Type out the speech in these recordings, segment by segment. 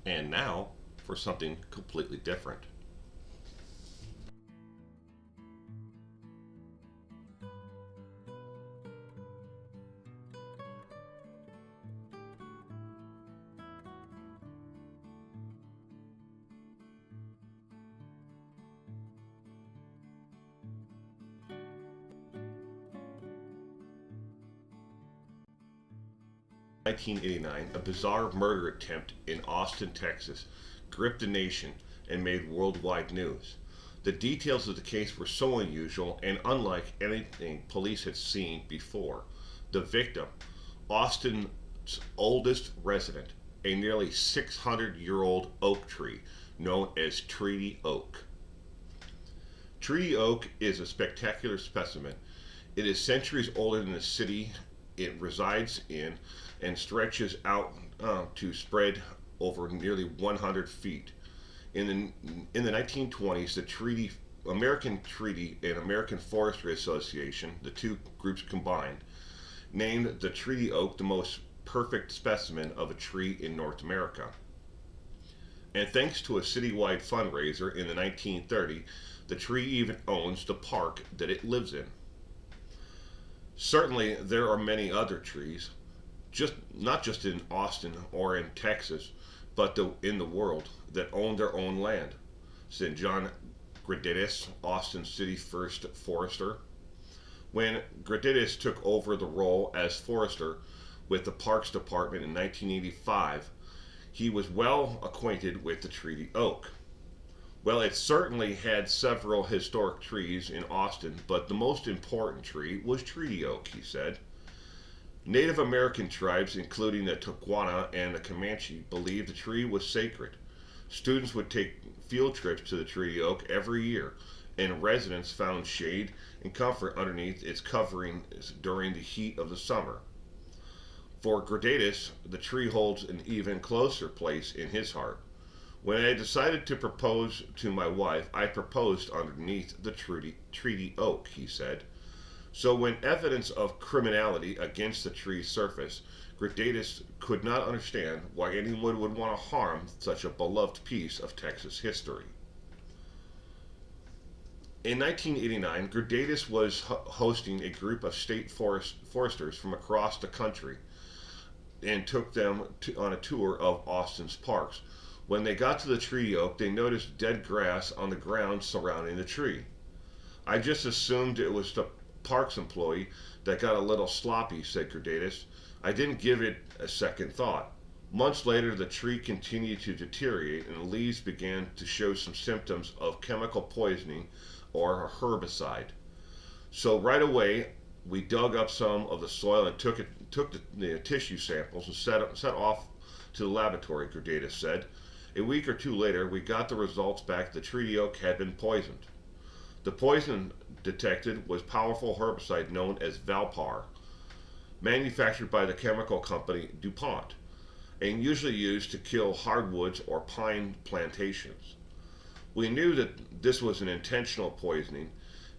And now for something completely different. 1989, a bizarre murder attempt in Austin, Texas, gripped the nation and made worldwide news. The details of the case were so unusual and unlike anything police had seen before. The victim, Austin's oldest resident, a nearly 600-year-old oak tree known as Treaty Oak. Treaty Oak is a spectacular specimen. It is centuries older than the city it resides in and stretches out to spread over nearly 100 feet. In the 1920s, the American Treaty and American Forestry Association, the two groups combined, named the treaty oak the most perfect specimen of a tree in North America. And thanks to a citywide fundraiser in the 1930s, the tree even owns the park that it lives in. Certainly, there are many other trees, just not just in Austin or in Texas, but in the world that own their own land. Said John Gradidis, Austin City first forester. When Gradidis took over the role as forester with the Parks Department in 1985, he was well acquainted with the treaty oak. Well, it certainly had several historic trees in Austin, but the most important tree was treaty oak, he said. Native American tribes, including the Tuquana and the Comanche, believed the tree was sacred. Students would take field trips to the treaty oak every year, and residents found shade and comfort underneath its covering during the heat of the summer. For Gradidis, the tree holds an even closer place in his heart. When I decided to propose to my wife, I proposed underneath the treaty oak, he said. So when evidence of criminality against the tree surfaced, Gradidis could not understand why anyone would want to harm such a beloved piece of Texas history. In 1989, Gradidis was hosting a group of state foresters from across the country and took them on a tour of Austin's parks. When they got to the treaty oak, they noticed dead grass on the ground surrounding the tree. I just assumed it was the parks employee that got a little sloppy, said Gradidis. I didn't give it a second thought. Months later, the tree continued to deteriorate and the leaves began to show some symptoms of chemical poisoning or a herbicide. So right away, we dug up some of the soil and took the tissue samples and set off to the laboratory, Gradidis said. A week or two later, we got the results back. The treaty oak had been poisoned. The poison detected was powerful herbicide known as Valpar, manufactured by the chemical company DuPont, and usually used to kill hardwoods or pine plantations. We knew that this was an intentional poisoning,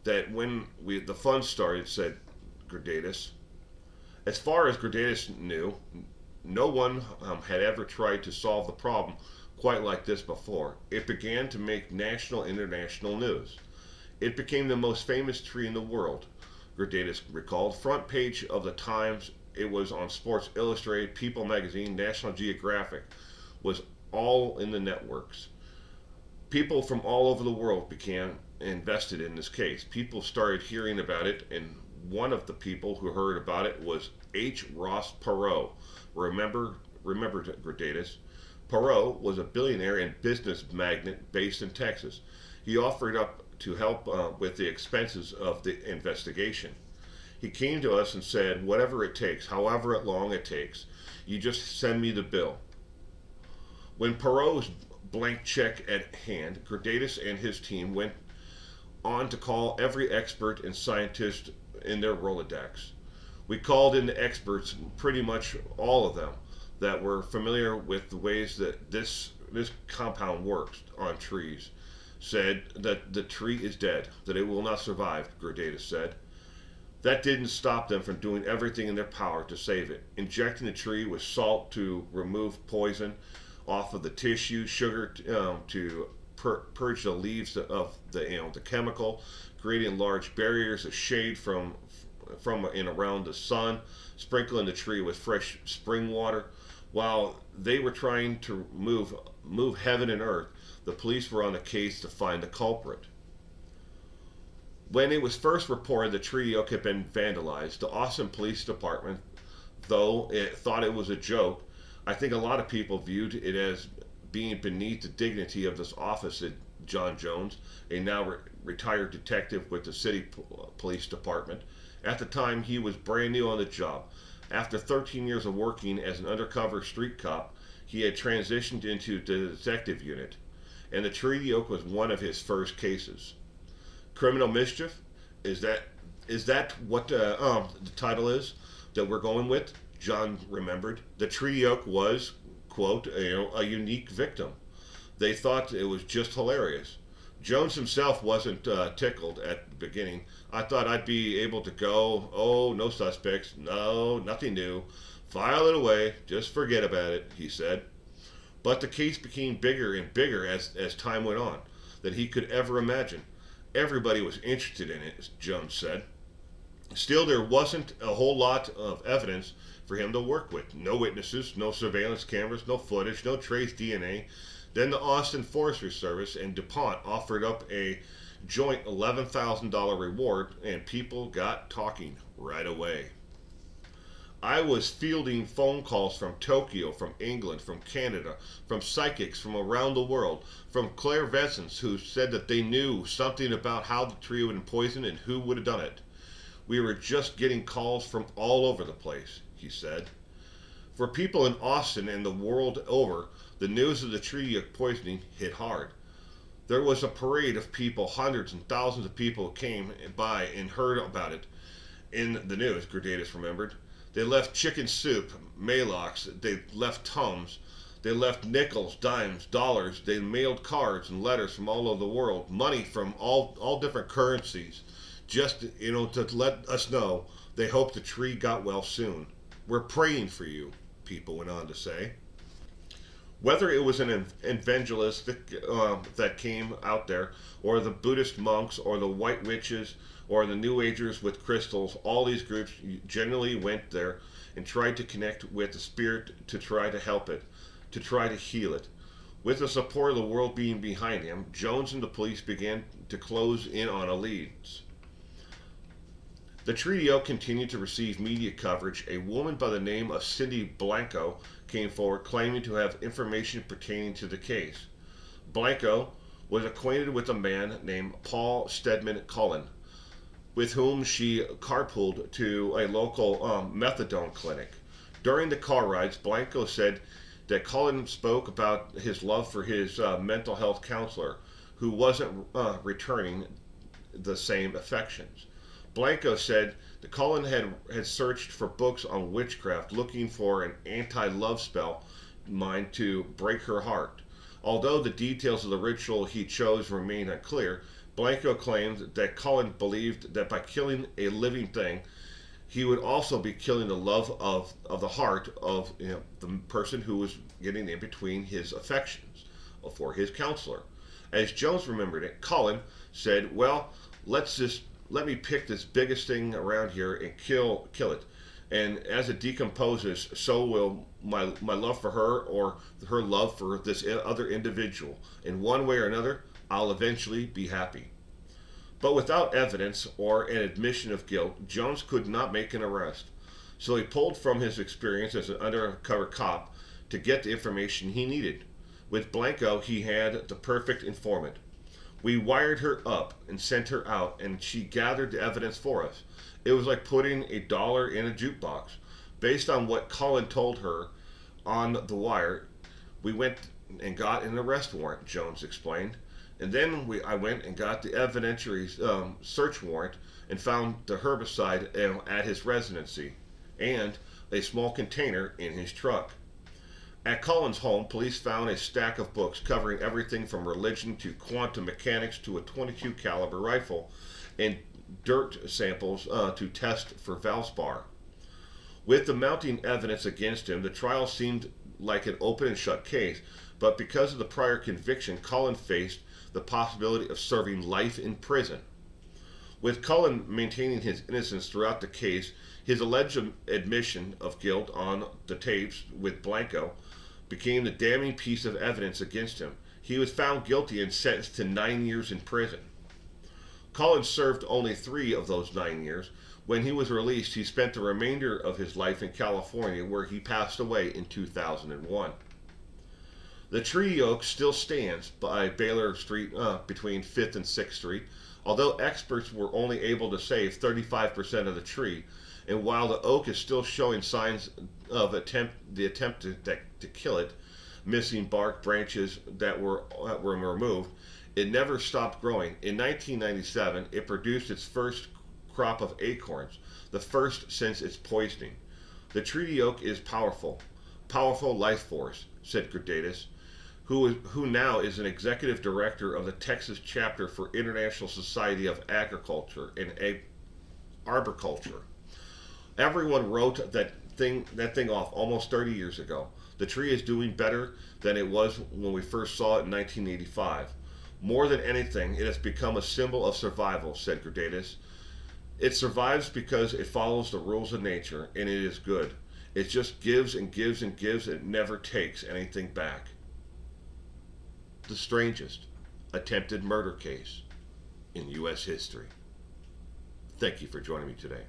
that when the fun started, said Gradidis. As far as Gradidis knew, no one had ever tried to solve the problem quite like this before. It began to make national and international news. It became the most famous tree in the world, Gradidis recalled. Front page of the Times, it was on Sports Illustrated, People magazine, National Geographic, was all in the networks. People from all over the world became invested in this case. People started hearing about it, and one of the people who heard about it was H. Ross Perot. Remember Gradidis? Perot was a billionaire and business magnate based in Texas. He offered up to help with the expenses of the investigation. He came to us and said, whatever it takes, however long it takes, you just send me the bill. When Perot's blank check at hand, Gradidis and his team went on to call every expert and scientist in their Rolodex. We called in the experts, pretty much all of them, that were familiar with the ways that this compound works on trees, said that the tree is dead, that it will not survive, Gradidis said. That didn't stop them from doing everything in their power to save it, injecting the tree with salt to remove poison, off of the tissue, sugar to purge the leaves of the chemical, creating large barriers of shade from and around the sun, sprinkling the tree with fresh spring water. While they were trying to move heaven and earth, the police were on the case to find the culprit. When it was first reported the tree oak had been vandalized, the Austin Police Department, though it thought it was a joke, I think a lot of people viewed it as being beneath the dignity of this office that John Jones, a now retired detective with the city police department. At the time, he was brand new on the job. After 13 years of working as an undercover street cop, he had transitioned into the detective unit, and the Treaty Oak was one of his first cases. Criminal mischief? Is that what the title is that we're going with? John remembered. The Treaty Oak was, quote, a unique victim. They thought it was just hilarious. Jones himself wasn't tickled at the beginning. I thought I'd be able to go, oh, no suspects, no, nothing new. File it away, just forget about it, he said. But the case became bigger and bigger as time went on than he could ever imagine. Everybody was interested in it, as Jones said. Still, there wasn't a whole lot of evidence for him to work with. No witnesses, no surveillance cameras, no footage, no trace DNA. Then the Austin Forestry Service and DuPont offered up a joint $11,000 reward, and people got talking right away. I was fielding phone calls from Tokyo, from England, from Canada, from psychics from around the world, from clairvoyants who said that they knew something about how the tree would have been poisoned and who would have done it. We were just getting calls from all over the place, he said. For people in Austin and the world over, the news of the tree poisoning hit hard. There was a parade of people, hundreds and thousands of people came by and heard about it in the news, Gurdatus remembered. They left chicken soup, maylocks, they left Tums, they left nickels, dimes, dollars, they mailed cards and letters from all over the world, money from all different currencies, just to let us know they hope the tree got well soon. We're praying for you, people went on to say. Whether it was an evangelist that came out there, or the Buddhist monks, or the white witches, or the New Agers with crystals, all these groups generally went there and tried to connect with the spirit to try to help it, to try to heal it. With the support of the world being behind him, Jones and the police began to close in on a lead. The Treaty Oak continued to receive media coverage. A woman by the name of Cindy Blanco came forward claiming to have information pertaining to the case. Blanco was acquainted with a man named Paul Stedman Cullen, with whom she carpooled to a local methadone clinic. During the car rides, Blanco said that Cullen spoke about his love for his mental health counselor, who wasn't returning the same affections. Blanco said that Cullen had searched for books on witchcraft, looking for an anti-love spell mind to break her heart. Although the details of the ritual he chose remain unclear, Blanco claimed that Cullen believed that by killing a living thing, he would also be killing the love of the heart of the person who was getting in between his affections for his counselor. As Jones remembered it, Cullen said, well, let me pick this biggest thing around here and kill it. And as it decomposes, so will my love for her or her love for this other individual. In one way or another, I'll eventually be happy. But without evidence or an admission of guilt, Jones could not make an arrest. So he pulled from his experience as an undercover cop to get the information he needed. With Blanco, he had the perfect informant. We wired her up and sent her out, and she gathered the evidence for us. It was like putting $1 in a jukebox. Based on what Cullen told her on the wire, we went and got an arrest warrant, Jones explained. And then I went and got the evidentiary search warrant and found the herbicide at his residency and a small container in his truck. At Cullen's home, police found a stack of books covering everything from religion to quantum mechanics to a .22 caliber rifle and dirt samples to test for Valspar. With the mounting evidence against him, the trial seemed like an open and shut case, but because of the prior conviction, Cullen faced the possibility of serving life in prison. With Cullen maintaining his innocence throughout the case, his alleged admission of guilt on the tapes with Blanco became the damning piece of evidence against him. He was found guilty and sentenced to 9 years in prison. Cullen served only 3 of those 9 years. When he was released, he spent the remainder of his life in California, where he passed away in 2001. The tree oak still stands by Baylor Street between 5th and 6th Street, although experts were only able to save 35% of the tree. And while the oak is still showing signs of the attempt to kill it, missing bark, branches that were removed, it never stopped growing. In 1997, it produced its first crop of acorns, the first since its poisoning. The treaty oak is powerful life force, said Gredatus, who now is an executive director of the Texas chapter for International Society of Agriculture and Arboriculture. Everyone wrote that thing off almost 30 years ago. The tree is doing better than it was when we first saw it in 1985. More than anything, it has become a symbol of survival, said Gredatus. It survives because it follows the rules of nature, and it is good. It just gives and gives and gives, and it never takes anything back. The strangest attempted murder case in U.S. history. Thank you for joining me today.